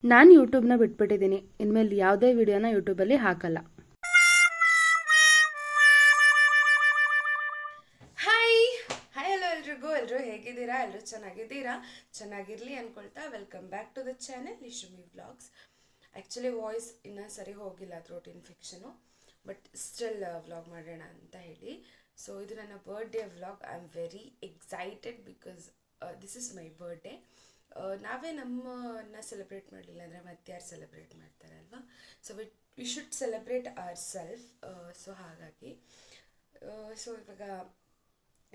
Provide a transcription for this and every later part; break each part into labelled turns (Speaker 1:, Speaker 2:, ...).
Speaker 1: ನಾನು ಯೂಟ್ಯೂಬ್ನ ಬಿಟ್ಬಿಟ್ಟಿದ್ದೀನಿ. ಇನ್ಮೇಲೆ ಯಾವುದೇ ವಿಡಿಯೋನ ಯೂಟ್ಯೂಬಲ್ಲಿ ಹಾಕಲ್ಲ.
Speaker 2: ಹಾಯ್ ಹಲೋ ಎಲ್ಲರೂ ಹೇಗಿದ್ದೀರಾ? ಎಲ್ಲರೂ ಚೆನ್ನಾಗಿರಲಿ ಅಂದ್ಕೊಳ್ತಾ welcome back to the channel Lishumi vlogs. Actually voice ಇನ್ನೂ ಸರಿ ಹೋಗಿಲ್ಲ, throat infection, but still vlog ಮಾಡೋಣ ಅಂತ ಹೇಳಿ. ಸೊ ಇದು ನನ್ನ birthday vlog. I am very excited because this is my birthday. ನಾವೇ ನಮ್ಮನ್ನ ಸೆಲೆಬ್ರೇಟ್ ಮಾಡಲಿಲ್ಲ ಅಂದರೆ ಮತ್ತೆ ಯಾರು ಸೆಲೆಬ್ರೇಟ್ ಮಾಡ್ತಾರೆ ಅಲ್ವಾ? So we should celebrate our self. So ಹಾಗಾಗಿ ಸೊ ಇವಾಗ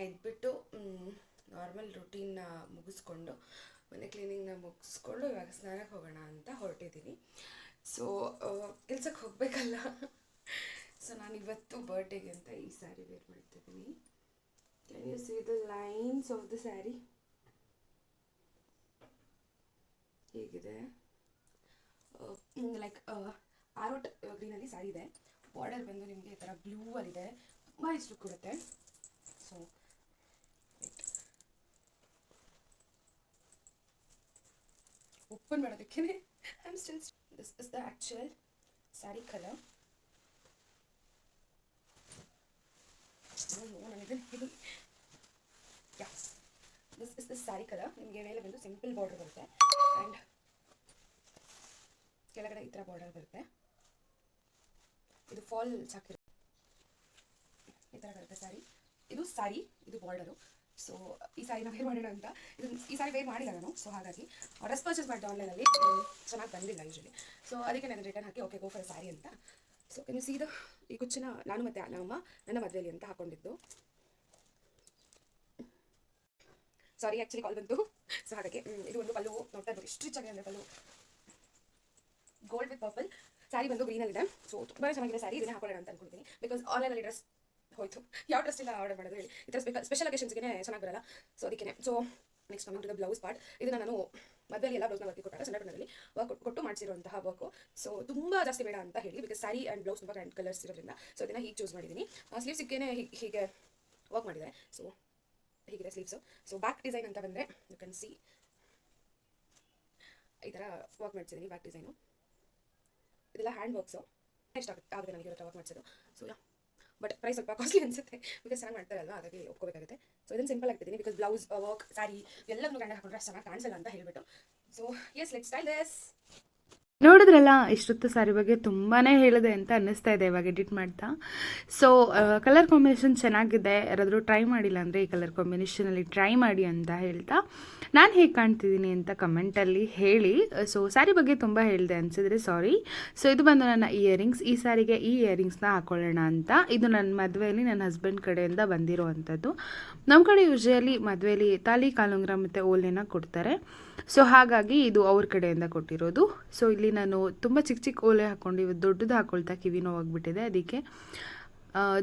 Speaker 2: ಎದ್ಬಿಟ್ಟು ನಾರ್ಮಲ್ ರುಟೀನ್ನ ಮುಗಿಸ್ಕೊಂಡು ಮನೆ ಕ್ಲೀನಿಂಗ್ನ ಮುಗಿಸ್ಕೊಂಡು ಇವಾಗ ಸ್ನಾನಕ್ಕೆ ಹೋಗೋಣ ಅಂತ ಹೊರಟಿದ್ದೀನಿ. ಸೊ ಕೆಲ್ಸಕ್ಕೆ ಹೋಗಬೇಕಲ್ಲ. ಸೊ ನಾನಿವತ್ತು ಬರ್ಡೇಗೆ ಅಂತ ಈ ಸ್ಯಾರಿ ವೇರ್ ಮಾಡ್ತಿದ್ದೀನಿ. Can you see the lines of the sari? ಹೇಗಿದೆ? ಲೈಕ್ ಆರೋಟ್ ಗ್ರೀನಲ್ಲಿ ಸ್ಯಾರಿ ಇದೆ. ಬಾರ್ಡರ್ ಬಂದು ನಿಮಗೆ ಈ ಥರ ಬ್ಲೂ ಅಲ್ಲಿದೆ, ತುಂಬ ಇಷ್ಟ ಕೊಡುತ್ತೆ. ಸೊ ಓಪನ್ ಮಾಡೋದಕ್ಕೆ I am still this is the actual sari colour. Yeah, this is the sari colour. ನಿಮಗೆ ಮೇಲೆ ಬಂದು ಸಿಂಪಲ್ ಬಾರ್ಡರ್ ಬರುತ್ತೆ ಆ್ಯಂಡ್ ಕೆಳಗಡೆ ಈ ಥರ ಬಾರ್ಡರ್ ಬರುತ್ತೆ. ಇದು ಫಾಲ್ ಸಾಕಿರೋ ಈ ಥರ ಬರುತ್ತೆ ಸ್ಯಾರಿ. ಇದು ಸ್ಯಾರಿ, ಇದು ಬಾರ್ಡರು. ಸೊ ಈ ಸ್ಯಾರಿನ ವೇರ್ ಮಾಡೋಣ ಅಂತ ಈ ಸ್ಯಾರಿ ವೇರ್ ಮಾಡಿಲ್ಲ ನಾನು. ಸೊ ಹಾಗಾಗಿ ಡ್ರೆಸ್ ಪರ್ಚೇಸ್ ಮಾಡಿದೆ ಆನ್ಲೈನಲ್ಲಿ, ಚೆನ್ನಾಗಿ ಬಂದಿಲ್ಲ ಯೂಶಲಿ. ಸೊ ಅದಕ್ಕೆ ನಾನು ರಿಟರ್ನ್ ಹಾಕಿ ಓಕೆ ಗೋ ಫಾರ್ ಸ್ಯಾರಿ ಅಂತ. So can you see the ಈ ಕುಚ್ಚನ್ನ ನಾನು ಮತ್ತು ನಮ್ಮಮ್ಮ ನನ್ನ ಮದುವೆಯಲ್ಲಿ ಅಂತ ಹಾಕೊಂಡಿದ್ದು. ಸಾರಿ, ಆ್ಯಕ್ಚುಲಿ ಕಾಲ್ ಬಂತು. ಸೊ ಹಾಗಾಗಿ ಇದು ಒಂದು ಪಲ್ಲು ನೋಡ್ತಾ ಇರ್ಬೋದು ಎಷ್ಟು ರಿಚ್ ಆಗಿದೆ ಅಂದರೆ ಪಲ್ಲು ಗೋಲ್ಡ್ ವಿತ್ ಪರ್ಪಲ್. ಸ್ಯಾರಿ ಬಂದು ಗ್ರೀನಲ್ಲಿದೆ. ಸೊ ತುಂಬಾ ಚೆನ್ನಾಗಿದೆ ಸ್ಯಾರಿ. ಇದನ್ನೇ ಹಾಕೊಳ್ಳೋಣ ಅಂತ ಅನ್ಕೊಳ್ತೀನಿ ಬಿಕಾಸ್ ಆನ್ಲೈನಲ್ಲಿ ಡ್ರೆಸ್ ಹೋಯ್ತು. ಯಾವ ಡ್ರೆಸ್ ಇಲ್ಲ ಆರ್ಡರ್ ಮಾಡೋದು ಹೇಳಿ, ಈ ಥರ ಸ್ಪೆಷಲ್ ಅಕೇಷನ್ಸ್ಗೆ ಚೆನ್ನಾಗಿ ಬರಲ್ಲ. ಸೊ ಅದಕ್ಕೆ. So next coming to the blouse part. ಇದನ್ನು ನಾನು ಮದುವೆಯಲ್ಲಿ ಎಲ್ಲ ಬ್ಲೌಸ್ನ ವರ್ಕ್ ಕೊಟ್ಟಾಗ ಸಣ್ಣಪಣ್ಣದಲ್ಲಿ ವರ್ಕ್ ಕೊಟ್ಟು ಮಾಡಿಸಿರುವಂತಹ ವರ್ಕು. ಸೊ ತುಂಬ ಜಾಸ್ತಿ ಬೇಡ ಅಂತ ಹೇಳಿ ಬಿಕಾಸ್ ಸ್ಯಾರಿ ಆ್ಯಂಡ್ ಬ್ಲೌಸ್ ತುಂಬ ಗ್ರ್ಯಾಂಡ್ ಕಲರ್ಸ್ ಇರೋದ್ರಿಂದ ಸೊ ಅದನ್ನು ಹೀಗೆ ಚೂಸ್ ಮಾಡಿದ್ದೀನಿ. ಸ್ಲೀವ್ಸಿಗೆ ಹೀಗೆ ವರ್ಕ್ ಮಾಡಿದೆ. ಸೊ ಹೀಗಿದೆ ಸ್ಲೀವ್ಸು. ಸೊ ಬ್ಯಾಕ್ ಡಿಸೈನ್ ಅಂತ ಬಂದರೆ ಯು ಕ್ಯಾನ್ ಸಿ ಈ ಥರ ವರ್ಕ್ ಮಾಡಿಸಿದ್ದೀನಿ. ಬ್ಯಾಕ್ ಡಿಸೈನು ಇದೆಲ್ಲ ಹ್ಯಾಂಡ್ ವರ್ಕ್ಸು. ಇಷ್ಟ ಆಗುತ್ತೆ ನನಗೆ ಇವತ್ತು ವರ್ಕ್ ಮಾಡಿಸೋದು. ಸೊ ಯಾ, ಬಟ್ ಪ್ರೈಸ್ ಸ್ವಲ್ಪ ಕಾಸ್ಟ್ಲಿ ಅನಿಸುತ್ತೆ ಬಿಕಾಸ್ ಚೆನ್ನಾಗಿ ಮಾಡ್ತಾರಲ್ಲ, ಹಾಗಾಗಿ ಒಪ್ಕೋಬೇಕಾಗುತ್ತೆ. ಸೊ ಇದನ್ನು ಸಿಂಪಲ್ ಆಗ್ತಿದ್ದೀನಿ ಬಿಕಾಸ್ ಬ್ಲೌಸ್ ವರ್ಕ್ ಸ್ಯಾರಿ ಎಲ್ಲದನ್ನು ಗಂಡ ಹಾಕೊಂಡ್ರೆ ಅಷ್ಟು ಚೆನ್ನಾಗಿ ಕಾಣಿಸಲ್ಲ ಅಂತ ಹೇಳಿಬಿಟ್ಟು. So yes, let's style this.
Speaker 1: ನೋಡಿದ್ರಲ್ಲ, ಇಷ್ಟೊತ್ತು ಸ್ಯಾರಿ ಬಗ್ಗೆ ತುಂಬಾ ಹೇಳಿದೆ ಅಂತ ಅನ್ನಿಸ್ತಾ ಇದೆ ಇವಾಗ ಎಡಿಟ್ ಮಾಡ್ತಾ. ಸೊ ಕಲರ್ ಕಾಂಬಿನೇಷನ್ ಚೆನ್ನಾಗಿದೆ. ಯಾರಾದರೂ ಟ್ರೈ ಮಾಡಿಲ್ಲ ಅಂದರೆ ಈ ಕಲರ್ ಕಾಂಬಿನೇಷನಲ್ಲಿ ಟ್ರೈ ಮಾಡಿ ಅಂತ ಹೇಳ್ತಾ, ನಾನು ಹೇಗೆ ಕಾಣ್ತಿದ್ದೀನಿ ಅಂತ ಕಮೆಂಟಲ್ಲಿ ಹೇಳಿ. ಸೊ ಸ್ಯಾರಿ ಬಗ್ಗೆ ತುಂಬ ಹೇಳಿದೆ ಅನಿಸಿದ್ರೆ ಸಾರಿ. ಸೊ ಇದು ಬಂದು ನನ್ನ ಇಯರಿಂಗ್ಸ್. ಈ ಸ್ಯಾರಿಗೆ ಈ ಇಯರಿಂಗ್ಸ್ನ ಹಾಕೊಳ್ಳೋಣ ಅಂತ. ಇದು ನನ್ನ ಮದುವೆಯಲ್ಲಿ ನನ್ನ ಹಸ್ಬೆಂಡ್ ಕಡೆಯಿಂದ ಬಂದಿರುವಂಥದ್ದು. ನಮ್ಮ ಕಡೆ ಯೂಶಲಿ ಮದುವೆಯಲ್ಲಿ ತಾಲಿ, ಕಾಲುಂಗ್ರ ಮತ್ತು ಓಲೆನ ಕೊಡ್ತಾರೆ. ಸೊ ಹಾಗಾಗಿ ಇದು ಅವ್ರ ಕಡೆಯಿಂದ ಕೊಟ್ಟಿರೋದು. ಸೊ ಇಲ್ಲಿ ನಾನು ತುಂಬ ಚಿಕ್ಕ ಚಿಕ್ಕ ಓಲೆ ಹಾಕ್ಕೊಂಡು ಇವತ್ತು ದೊಡ್ಡದು ಹಾಕ್ಕೊಳ್ತಾ ಕಿವಿ ನೋವಾಗ್ಬಿಟ್ಟಿದೆ ಅದಕ್ಕೆ.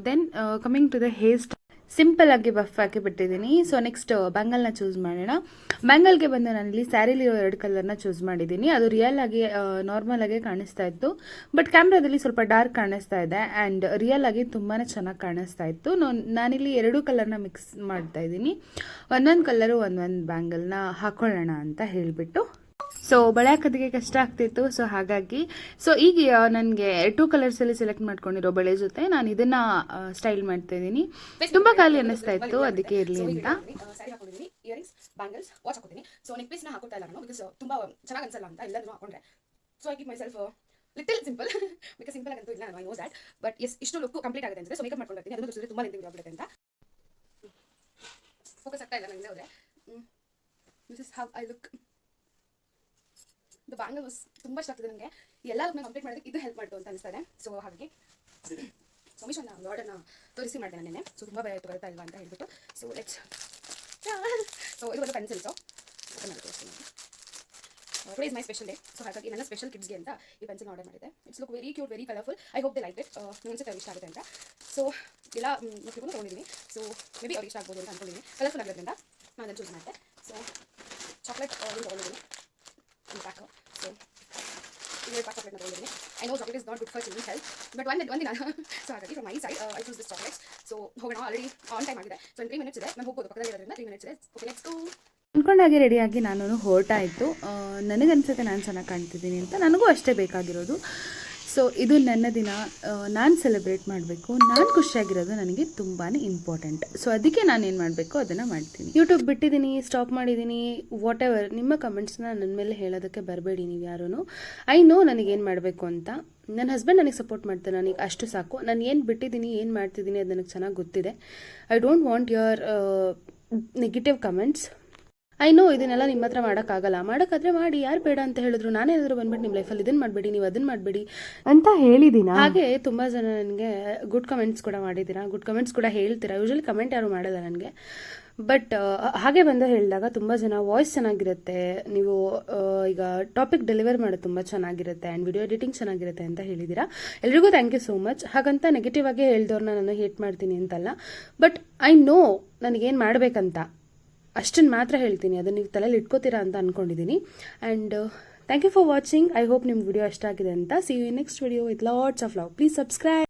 Speaker 1: Then coming to the hair style, simple ಆಗಿ ಬಫ್ ಹಾಕಿ ಬಿಟ್ಟಿದ್ದೀನಿ. ಸೊ ನೆಕ್ಸ್ಟ್ ಬ್ಯಾಂಗಲ್ನ ಚೂಸ್ ಮಾಡೋಣ. ಬ್ಯಾಂಗಲ್ಗೆ ಬಂದು ನಾನಿಲ್ಲಿ ಸ್ಯಾರಿಲಿರೋ 2 ಕಲರ್ನ ಚೂಸ್ ಮಾಡಿದ್ದೀನಿ. ಅದು ರಿಯಲ್ ಆಗಿ ನಾರ್ಮಲ್ ಆಗಿ ಕಾಣಿಸ್ತಾ ಇತ್ತು, ಬಟ್ ಕ್ಯಾಮ್ರಾದಲ್ಲಿ ಸ್ವಲ್ಪ ಡಾರ್ಕ್ ಕಾಣಿಸ್ತಾ ಇದೆ ಆ್ಯಂಡ್ ರಿಯಲ್ ಆಗಿ ತುಂಬಾ ಚೆನ್ನಾಗಿ ಕಾಣಿಸ್ತಾ ಇತ್ತು. ನಾನಿಲ್ಲಿ 2 ಕಲರ್ನ ಮಿಕ್ಸ್ ಮಾಡ್ತಾ ಇದ್ದೀನಿ. ಒಂದೊಂದು ಕಲರು ಒಂದೊಂದು ಬ್ಯಾಂಗಲ್ನ ಹಾಕೊಳ್ಳೋಣ ಅಂತ ಹೇಳಿಬಿಟ್ಟು. ಸೊ ಬಳೆ ಹಾಕೋದಕ್ಕೆ ಕಷ್ಟ ಆಗ್ತಿತ್ತು. ಸೊ ಹಾಗಾಗಿ ಈಗ ನನಗೆ 2 ಕಲರ್ಸಲ್ಲಿ ಸೆಲೆಕ್ಟ್ ಮಾಡ್ಕೊಂಡಿರೋ ಬಳೆ ಜೊತೆ ನಾನು ಇದನ್ನು ಸ್ಟೈಲ್ ಮಾಡ್ತಾ ಇದ್ದೀನಿ. ತುಂಬ ಖಾಲಿ ಅನ್ನಿಸ್ತಾ ಇತ್ತು, ಅದಕ್ಕೆ ಇರಲಿ ಅಂತ.
Speaker 2: ಸ್ಯಾರಿ ಹಾಕೊಂಡಿದ್ದೀನಿ, ಇಯರಿಂಗ್ಸ್, ಬ್ಯಾಂಗಲ್ಸ್, ವಾಚ್ ಹಾಕೋತೀನಿ. ಸೊ ನೆಕ್ ಪೀಸ್ನ ಹಾಕೋತಾ ಇಲ್ಲ ನಾನು ಬಿಕಾಸ್ ತುಂಬ ಚೆನ್ನಾಗಿ ಅನ್ಸಲ್ಲ ಅಂತ ಎಲ್ಲದನ್ನು ಹಾಕೊಂಡ್ರೆ. So I keep myself little simple because simple ಆಗಂತೂ ಇಲ್ಲ, I know that. But yes, ಇಷ್ಟು ಲುಕ್ ಕಂಪ್ಲೀಟ್ ಆಗುತ್ತೆ ಅಂದರೆ ಸೊ ಮೇಕಪ್ ಮಾಡ್ಕೊಂಡು ಬರ್ತೀನಿ. ಅದನ್ನು ತೋರಿಸಿದ್ರೆ ತುಂಬ ಲೆಂತ್ ಆಗ್ಬಿಡುತ್ತೆ ಅಂತ. ಫೋಕಸ್ ಆಗ್ತಾ ಇಲ್ಲ ನನಗೆ ಹೋದರೆ. This is how I look. The bangles ತುಂಬ ಇಷ್ಟ ಆಗ್ತದೆ ನನಗೆ. ಎಲ್ಲ ಲುಕ್ನ ಕಂಪ್ಲೀಟ್ ಮಾಡೋದಕ್ಕೆ ಇದು ಹೆಲ್ಪ್ ಮಾಡ್ತು ಅಂತ ಅನಿಸ್ತಾರೆ. ಸೊ ಹಾಗಾಗಿ ಸೊ ಮಿಶೋನ ಆರ್ಡರ್ನ ತೋರಿಸಿ ಮಾಡಿದೆ ನಾನು ನೆನ್ನೆ. ಸೊ ತುಂಬ ಭಯ ಆಯಿತು ಬರುತ್ತಾ ಇಲ್ವಾ ಅಂತ ಹೇಳ್ಬಿಟ್ಟು. So let's. ಸೊ ಇದು ಒಂದು ಪೆನ್ಸಿಲ್ಸು ತೋರಿಸ್ತೀನಿ. Today is my special day. So ಹಾಗಾಗಿ ನನ್ನ ಸ್ಪೆಷಲ್ ಕಿಡ್ಸ್ಗೆ ಅಂತ ಈ ಪೆನ್ಸಿಲ್ ಆರ್ಡರ್ ಮಾಡಿದೆ. It's look very cute, very colourful. I hope they like it. ಅನ್ಸುತ್ತೆ ಅವ್ರಿಗೆ ಇಷ್ಟ ಆಗುತ್ತೆ ಅಂತ. ಸೊ ಎಲ್ಲ ಮಕ್ಕಳಿಗೂ ತೊಗೊಂಡಿದ್ದೀನಿ. ಸೊ ಮೇ ಬಿ ಅವ್ರಿಗೆ ಇಷ್ಟ ಆಗ್ಬೋದು ಅಂತ ಅಂದ್ಕೊಂಡಿದ್ದೀನಿ. ಕಲರ್ಫುಲ್ ಆಗಿರೋದ್ರಿಂದ ನಾನು ಅದನ್ನು ಚೂಸ್ ಮಾಡಿದೆ. ಸೊ ಚಾಕ್ಲೇಟ್ ತೊಗೊಂಡಿದ್ದೀನಿ ಪ್ಯಾಕ್. ಸೊ ಇದು ಪ್ಯಾಕ್ ಚಾಕ್ಲೇಟ್ನ ತೊಗೊಂಡಿದ್ದೀನಿ. I know chocolate is not good for children's health, but one ದಿನ ಸೊ ಹಾಗಾಗಿ from my side I choose this chocolates. So ಹೋಗೋಣ, ಆಲ್ರೆಡಿ ಆನ್ ಟೈಮ್ ಆಗಿದೆ. ಸೊ 3 ಮಿನಿಟ್ಸ್ ಇದೆ, ನಾನು ಹೋಗ್ಬೋದು, ಪಕ್ಕದಲ್ಲಿ ಇರೋದ್ರಿಂದ 3 ಮಿನಿಟ್ಸ್ ಇದೆ. Okay let's go.
Speaker 1: ಅಂದ್ಕೊಂಡಾಗೆ ರೆಡಿಯಾಗಿ ನಾನು ಹೊರಟಾಯಿತು. ನನಗನ್ಸುತ್ತೆ ನಾನು ಚೆನ್ನಾಗಿ ಕಾಣ್ತಿದ್ದೀನಿ ಅಂತ, ನನಗೂ ಅಷ್ಟೇ ಬೇಕಾಗಿರೋದು. ಸೊ ಇದು ನನ್ನ ದಿನ, ನಾನು ಸೆಲೆಬ್ರೇಟ್ ಮಾಡಬೇಕು, ನಾನು ಖುಷಿಯಾಗಿರೋದು ನನಗೆ ತುಂಬಾ ಇಂಪಾರ್ಟೆಂಟ್. ಸೊ ಅದಕ್ಕೆ ನಾನು ಏನು ಮಾಡಬೇಕು ಅದನ್ನು ಮಾಡ್ತೀನಿ. ಯೂಟ್ಯೂಬ್ ಬಿಟ್ಟಿದ್ದೀನಿ, ಸ್ಟಾಪ್ ಮಾಡಿದ್ದೀನಿ, ವಾಟ್ ಎವರ್, ನಿಮ್ಮ ಕಮೆಂಟ್ಸ್ನ ನನ್ನ ಮೇಲೆ ಹೇಳೋದಕ್ಕೆ ಬರಬೇಡಿ ನೀವು ಯಾರೂ. ಐ ನೋ ನನಗೇನು ಮಾಡಬೇಕು ಅಂತ. ನನ್ನ ಹಸ್ಬೆಂಡ್ ನನಗೆ ಸಪೋರ್ಟ್ ಮಾಡ್ತಾರೆ, ನನಗೆ ಅಷ್ಟು ಸಾಕು. ನಾನು ಏನು ಬಿಟ್ಟಿದ್ದೀನಿ, ಏನು ಮಾಡ್ತಿದ್ದೀನಿ ಅದು ನನಗೆ ಚೆನ್ನಾಗಿ ಗೊತ್ತಿದೆ. I don't want your negative comments. I know ಇದನ್ನೆಲ್ಲ ನಿಮ್ಮ ಹತ್ರ ಮಾಡೋಕ್ಕಾಗಲ್ಲ, ಮಾಡೋಕ್ಕಾದ್ರೆ ಮಾಡಿ, ಯಾರು ಬೇಡ ಅಂತ ಹೇಳಿದ್ರು. ನಾನೇನಾದರೂ ಬಂದ್ಬಿಟ್ಟು ನಿಮ್ಮ ಲೈಫಲ್ಲಿ ಇದನ್ನು ಮಾಡಬೇಡಿ, ನೀವು ಅದನ್ನು ಮಾಡಬೇಡಿ ಅಂತ ಹೇಳಿದ್ದೀನ. ಹಾಗೆ ತುಂಬ ಜನ ನನಗೆ ಗುಡ್ ಕಮೆಂಟ್ಸ್ ಕೂಡ ಮಾಡಿದ್ದೀರಾ, ಗುಡ್ ಕಮೆಂಟ್ಸ್ ಕೂಡ ಹೇಳ್ತೀರಾ. ಯೂಶಲಿ ಕಮೆಂಟ್ ಯಾರು ಮಾಡೋಲ್ಲ ನನಗೆ, ಬಟ್ ಹಾಗೆ ಬಂದು ಹೇಳಿದಾಗ ತುಂಬ ಜನ ವಾಯ್ಸ್ ಚೆನ್ನಾಗಿರುತ್ತೆ, ನೀವು ಈಗ ಟಾಪಿಕ್ ಡೆಲಿವರ್ ಮಾಡೋದು ತುಂಬ ಚೆನ್ನಾಗಿರುತ್ತೆ ಆ್ಯಂಡ್ ವಿಡಿಯೋ ಎಡಿಟಿಂಗ್ ಚೆನ್ನಾಗಿರುತ್ತೆ ಅಂತ ಹೇಳಿದ್ದೀರಾ. ಎಲ್ರಿಗೂ ಥ್ಯಾಂಕ್ ಯು ಸೋ ಮಚ್. ಹಾಗಂತ ನೆಗೆಟಿವ್ ಆಗಿ ಹೇಳಿದವ್ರನ್ನ ನಾನು ಹೇಟ್ ಮಾಡ್ತೀನಿ ಅಂತಲ್ಲ, ಬಟ್ ಐ ನೋ ನನಗೇನು ಮಾಡಬೇಕಂತ, ಅಷ್ಟನ್ನು ಮಾತ್ರ ಹೇಳ್ತೀನಿ. ಅದನ್ನು ನೀವು ತಲೆಯಲ್ಲಿ ಇಟ್ಕೋತೀರಾ ಅಂತ ಅಂದ್ಕೊಂಡಿದ್ದೀನಿ. And thank you for watching. I hope ನಿಮ್ಮ ವಿಡಿಯೋ ಇಷ್ಟ ಆಗಿದೆ ಅಂತ. See you in next video with lots of love. Please subscribe.